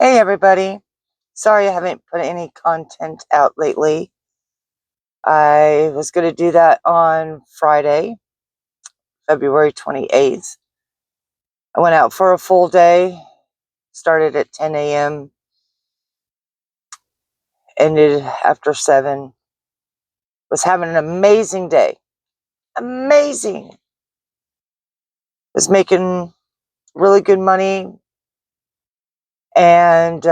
Hey everybody. Sorry I haven't put any content out lately. I was going to do that on Friday, February 28th. I went out for a full day, started at 10 a.m., ended after 7. Was having an amazing day. Amazing. Was making really good money and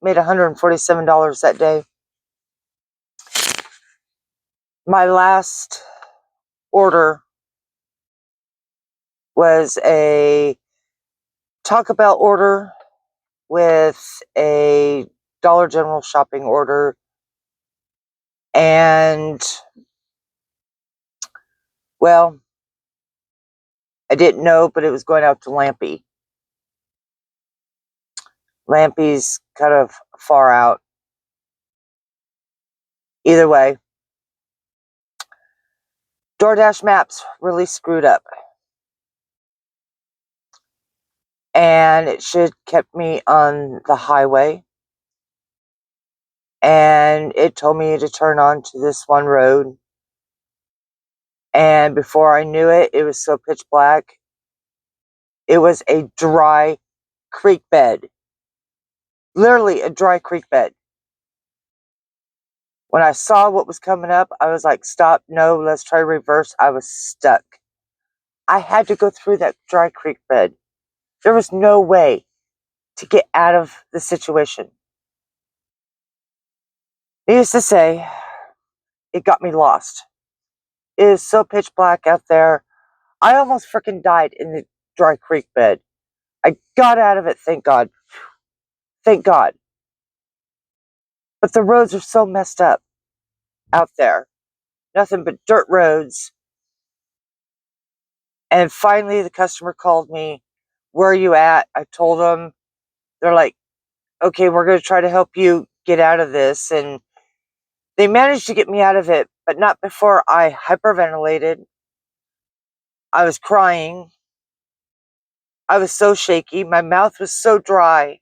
made $147 that day. My last order was a Taco Bell order with a Dollar General shopping order, and well, I didn't know, but it was going out to Lampe. Lampe's kind of far out. Either way, DoorDash maps really screwed up, and it should kept me on the highway, and it told me to turn on to this one road, and before I knew it, it was so pitch black. It was a dry creek bed. Literally a dry creek bed. When I saw what was coming up, I was like, stop, no, let's try reverse. I was stuck. I had to go through that dry creek bed. There was no way to get out of the situation. Needless to say, it got me lost. It is so pitch black out there. I almost freaking died in the dry creek bed. I got out of it, thank God. Thank God. But the roads are so messed up out there. Nothing but dirt roads. And finally, the customer called me. Where are you at? I told them. They're like, okay, we're going to try to help you get out of this. And they managed to get me out of it, but not before I hyperventilated. I was crying. I was so shaky. My mouth was so dry.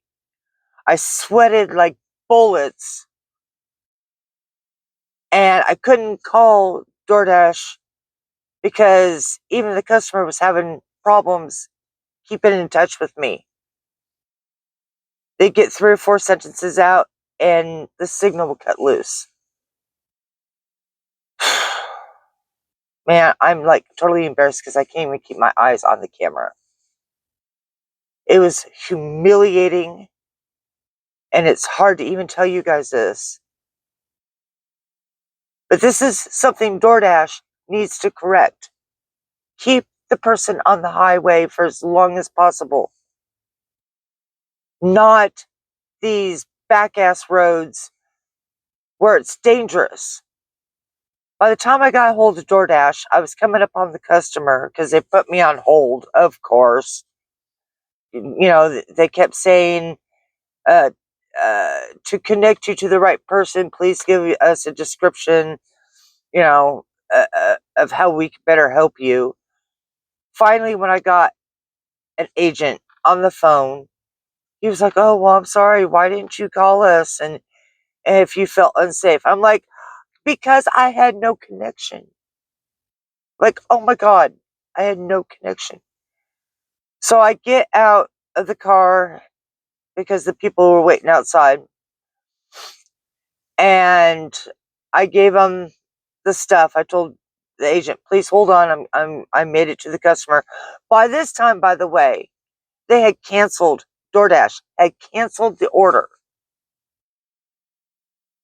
I sweated like bullets. And I couldn't call DoorDash because even the customer was having problems keeping in touch with me. They'd get 3 or 4 sentences out and the signal would cut loose. Man, I'm like totally embarrassed because I can't even keep my eyes on the camera. It was humiliating, and it's hard to even tell you guys this. But this is something DoorDash needs to correct. Keep the person on the highway for as long as possible. Not these back-ass roads where it's dangerous. By the time I got hold of DoorDash, I was coming up on the customer because they put me on hold, of course. You know, they kept saying, to connect you to the right person, please give us a description, you know, of how we can better help you. Finally, when I got an agent on the phone, he was like, oh, well, I'm sorry. Why didn't you call us? And if you felt unsafe, I'm like, because I had no connection. Like, oh my God, I had no connection. So I get out of the car because the people were waiting outside. And I gave them the stuff. I told the agent, please hold on. I made it to the customer. By this time, by the way, they had canceled. DoorDash had canceled the order.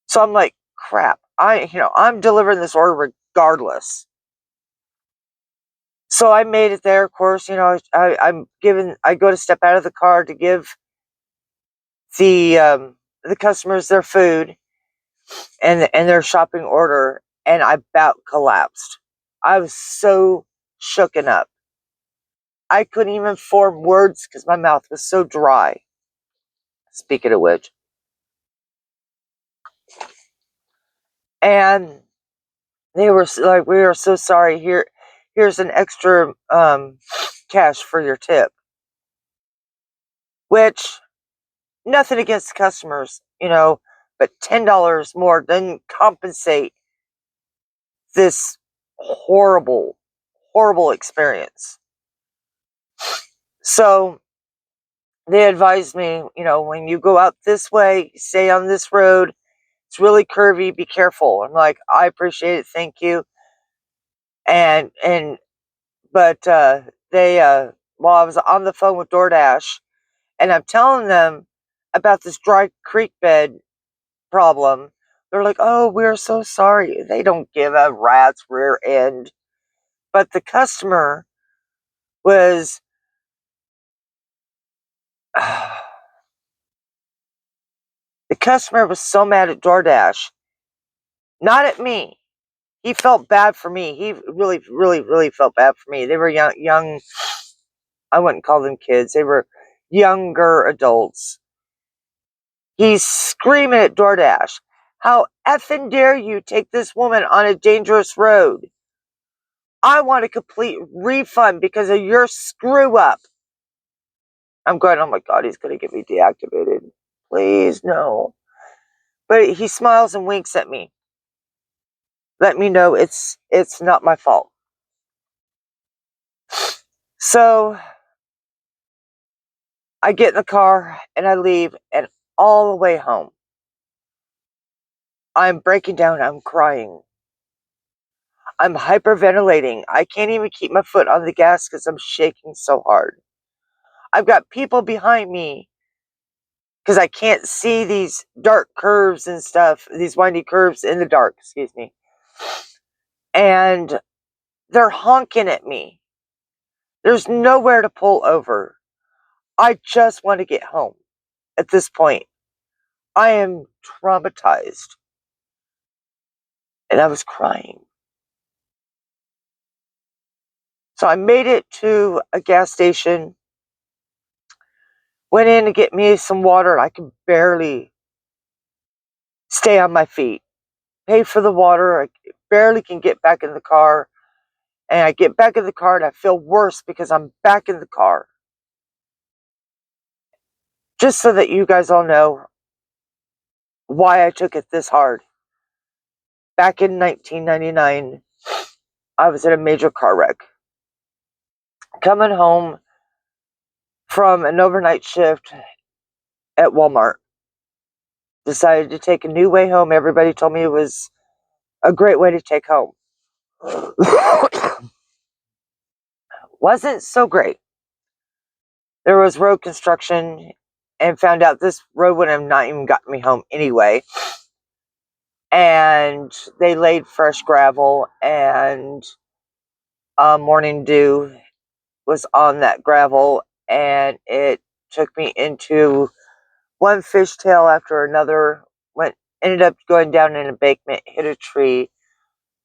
So I'm like, crap. I'm delivering this order regardless. So I made it there. Of course, I go to step out of the car to give the customers their food and their shopping order, and I about collapsed. I was so shooken up. I couldn't even form words because my mouth was so dry. Speaking of which. And they were like, we are so sorry. Here's an extra cash for your tip. Which nothing against the customers, but $10 more doesn't compensate this horrible, horrible experience. So they advised me, when you go out this way, stay on this road. It's really curvy. Be careful. I'm like, I appreciate it. Thank you. But while I was on the phone with DoorDash, and I'm telling them about this dry creek bed problem, they're like, "Oh, we're so sorry." They don't give a rat's rear end. But the customer was, the customer was so mad at DoorDash, not at me. He felt bad for me. He really, really, really felt bad for me. They were young. I wouldn't call them kids. They were younger adults. He's screaming at DoorDash, "How effing dare you take this woman on a dangerous road? I want a complete refund because of your screw up." I'm going, oh my God, he's going to get me deactivated. Please, no. But he smiles and winks at me. Let me know it's not my fault. So I get in the car and I leave, and all the way home, I'm breaking down. I'm crying. I'm hyperventilating. I can't even keep my foot on the gas because I'm shaking so hard. I've got people behind me because I can't see these dark curves and stuff, these windy curves in the dark, excuse me. And they're honking at me. There's nowhere to pull over. I just want to get home at this point. I am traumatized. And I was crying. So I made it to a gas station, went in to get me some water. I could barely stay on my feet. Pay for the water. I barely can get back in the car. And I get back in the car and I feel worse because I'm back in the car. Just so that you guys all know why I took it this hard. Back in 1999, I was in a major car wreck. Coming home from an overnight shift at Walmart. Decided to take a new way home. Everybody told me it was a great way to take home. Wasn't so great. There was road construction, and found out this road would have not even gotten me home anyway. And they laid fresh gravel, and morning dew was on that gravel, and it took me into one fishtail after another. Ended up going down an embankment, hit a tree,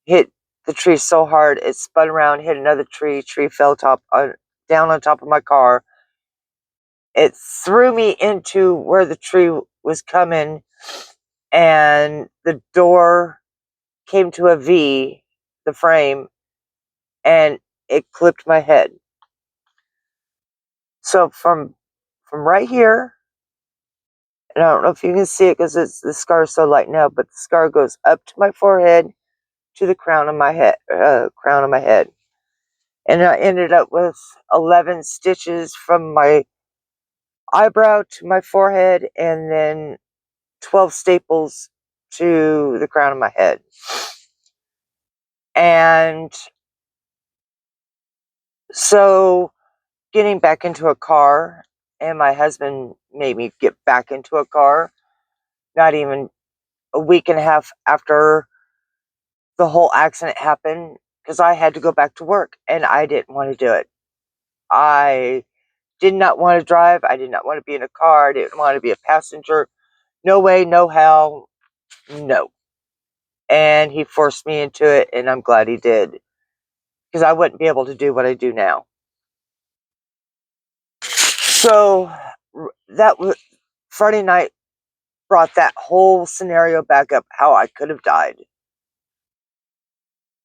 hit the tree so hard it spun around, hit another tree. Tree fell down on top of my car. It threw me into where the tree was coming, and the door came to a V, the frame, and it clipped my head. So from right here, and I don't know if you can see it because the scar is so light now, but the scar goes up to my forehead to the crown of my head. And I ended up with 11 stitches from my eyebrow to my forehead, and then 12 staples to the crown of my head. And so getting back into a car, and my husband made me get back into a car, not even a week and a half after the whole accident happened, because I had to go back to work, and I didn't want to do it. I did not want to drive. I did not want to be in a car. I didn't want to be a passenger. No way, no how, no. And he forced me into it, and I'm glad he did, because I wouldn't be able to do what I do now. So that was Friday night, brought that whole scenario back up, how I could have died.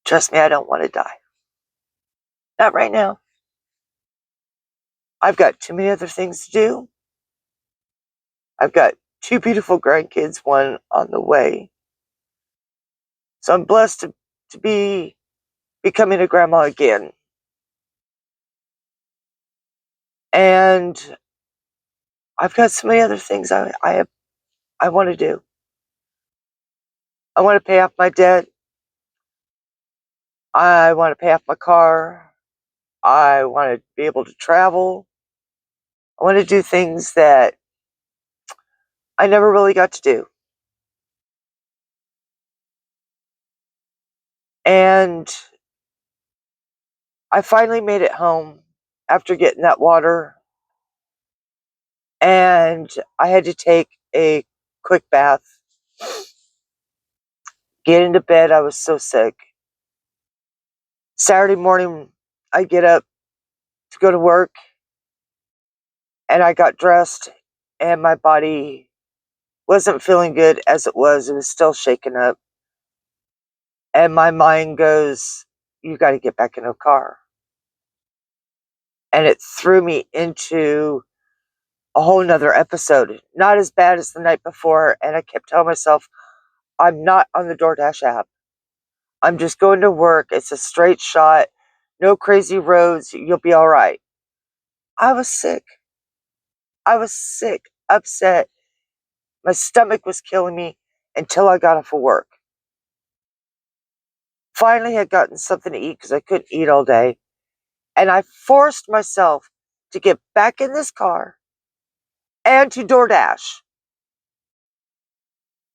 Trust me, I don't want to die. Not right now. I've got too many other things to do. I've got 2 beautiful grandkids, one on the way. So I'm blessed to be becoming a grandma again. And I've got so many other things I want to do. I want to pay off my debt. I want to pay off my car. I want to be able to travel. I want to do things that I never really got to do. And I finally made it home after getting that water. And I had to take a quick bath, get into bed. I was so sick. Saturday morning, I get up to go to work, and I got dressed, and my body wasn't feeling good as it was. It was still shaken up. And my mind goes, you got to get back in a car. And it threw me into a whole nother episode. Not as bad as the night before. And I kept telling myself, I'm not on the DoorDash app. I'm just going to work. It's a straight shot. No crazy roads. You'll be all right. I was sick. I was sick, upset. My stomach was killing me until I got off of work. Finally, I had gotten something to eat because I couldn't eat all day. And I forced myself to get back in this car and to DoorDash.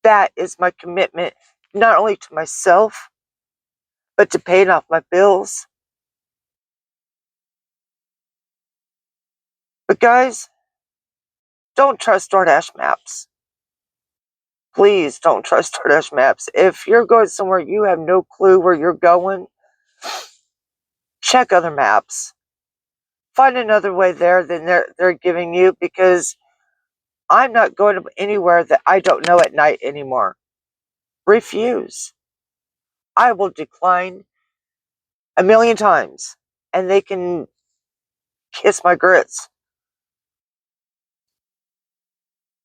That is my commitment, not only to myself, but to paying off my bills. But guys, don't trust DoorDash maps. Please don't trust DoorDash maps. If you're going somewhere you have no clue where you're going, check other maps. Find another way there than they're giving you, because I'm not going anywhere that I don't know at night anymore. Refuse. I will decline a million times, and they can kiss my grits,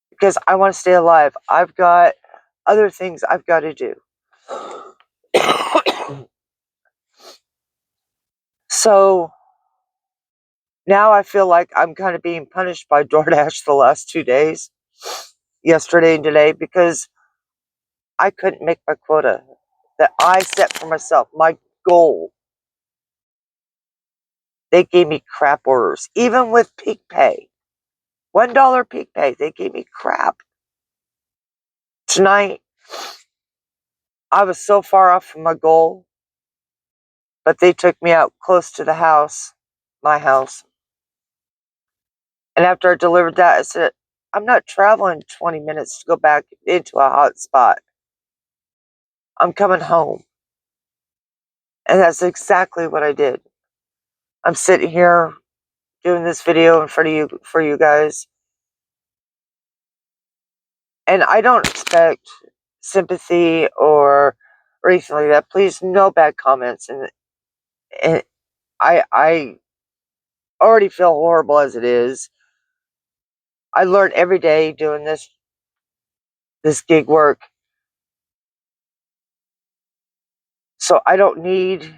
because I want to stay alive. I've got other things I've got to do. So now I feel like I'm kind of being punished by DoorDash the last 2 days, yesterday and today, because I couldn't make my quota that I set for myself, my goal. They gave me crap orders, even with Peak Pay. $1 Peak Pay, they gave me crap. Tonight, I was so far off from my goal, but they took me out close to the house, my house. And after I delivered that, I said, I'm not traveling 20 minutes to go back into a hot spot. I'm coming home. And that's exactly what I did. I'm sitting here doing this video in front of you, for you guys. And I don't expect sympathy or anything like that. Please, no bad comments. And I already feel horrible as it is. I learn every day doing this gig work. So I don't need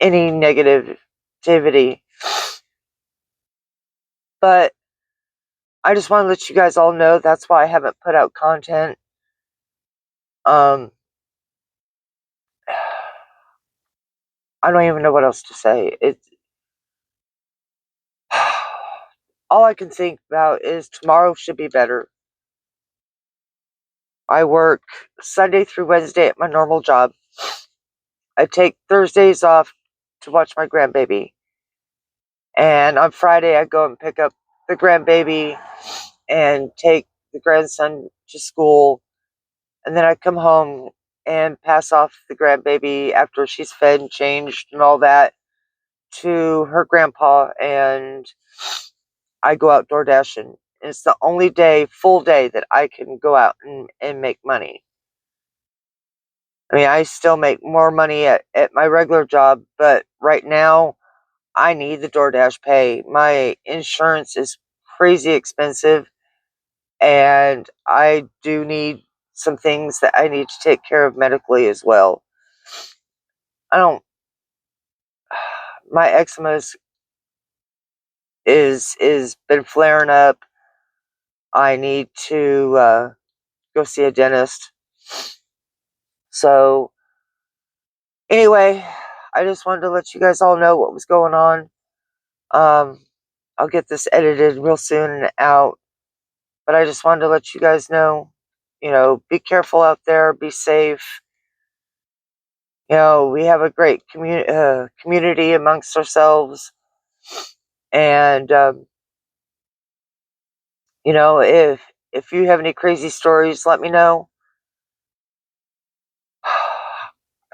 any negativity. But I just want to let you guys all know that's why I haven't put out content. I don't even know what else to say. All I can think about is tomorrow should be better. I work Sunday through Wednesday at my normal job. I take Thursdays off to watch my grandbaby. And on Friday, I go and pick up the grandbaby and take the grandson to school. And then I come home and pass off the grandbaby after she's fed and changed and all that to her grandpa. And I go out door dashing. It's the only day, full day, that I can go out and make money. I mean, I still make more money at my regular job, but right now I need the DoorDash pay. My insurance is crazy expensive, and I do need some things that I need to take care of medically as well. I don't. My eczema is been flaring up. I need to go see a dentist. So anyway, I just wanted to let you guys all know what was going on. I'll get this edited real soon and out. But I just wanted to let you guys know, be careful out there, be safe. We have a great community amongst ourselves. And, if you have any crazy stories, let me know.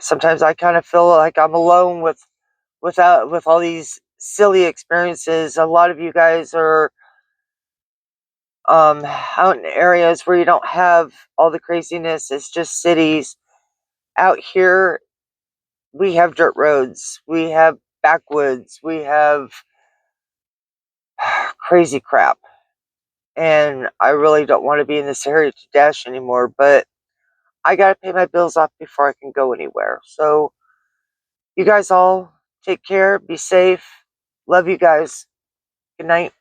Sometimes I kind of feel like I'm alone with all these silly experiences. A lot of you guys are out in areas where you don't have all the craziness. It's just cities. Out here, we have dirt roads, we have backwoods, we have crazy crap. And I really don't want to be in this area to dash anymore, but I gotta pay my bills off before I can go anywhere. So you guys all take care, be safe. Love you guys. Good night.